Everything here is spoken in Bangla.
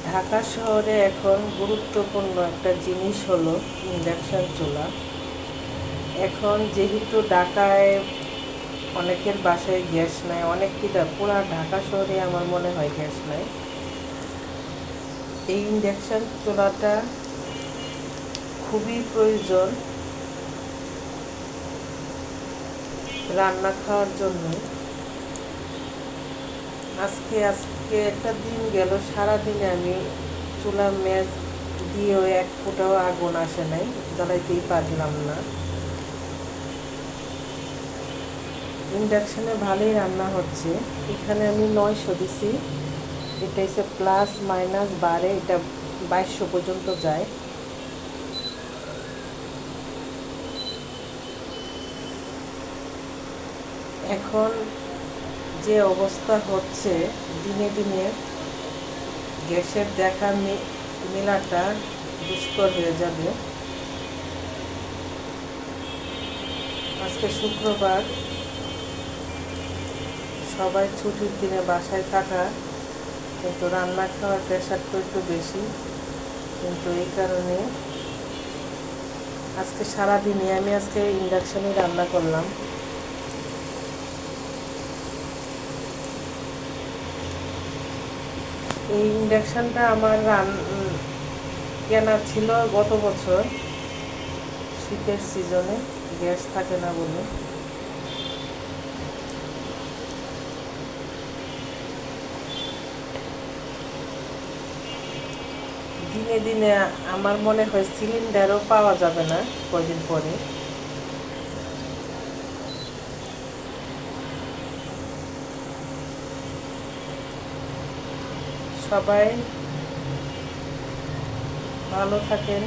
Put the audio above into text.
ঢাকা শহরে এখন গুরুত্বপূর্ণ একটা জিনিস হলো ইন্ডাকশান চুলা। এখন যেহেতু ঢাকায় অনেকের বাসায় গ্যাস নাই, অনেক পুরা ঢাকা শহরে আমার মনে হয় গ্যাস নাই। এই ইন্ডাকশান চুলাটা খুবই প্রয়োজন রান্না খাওয়ার জন্য। আজকে একটা দিন গেল, সারাদিনে আমি চুলার মেজ দিয়েও এক ফুটাও আগুন আসে নাই, জ্বালাইতেই পারলাম না। ইন্ডাকশানে ভালোই রান্না হচ্ছে। এখানে আমি 900 দিছি, এটা হচ্ছে প্লাস মাইনাস বাড়ে, এটা 2200 পর্যন্ত যায়। এখন যে অবস্থা হচ্ছে, দিনে দিনে গ্যাসের দেখা মেলাটা দুষ্কর হয়ে যাবে। আজকে শুক্রবার, সবাই ছুটির দিনে বাসায় থাকা, কিন্তু রান্না খাওয়ার প্রেশারটা একটু বেশি। কিন্তু এই কারণে আজকে সারাদিনে আমি ইন্ডাকশানে রান্না করলাম। এই ইন্ডাকশানটা আমার কেনা ছিল গত বছর, শীতের সিজনে গ্যাস থাকে না বলে। দিনে দিনে আমার মনে হয় সিলিন্ডারও পাওয়া যাবে না কয়দিন পরে। সবাই ভালো থাকেন।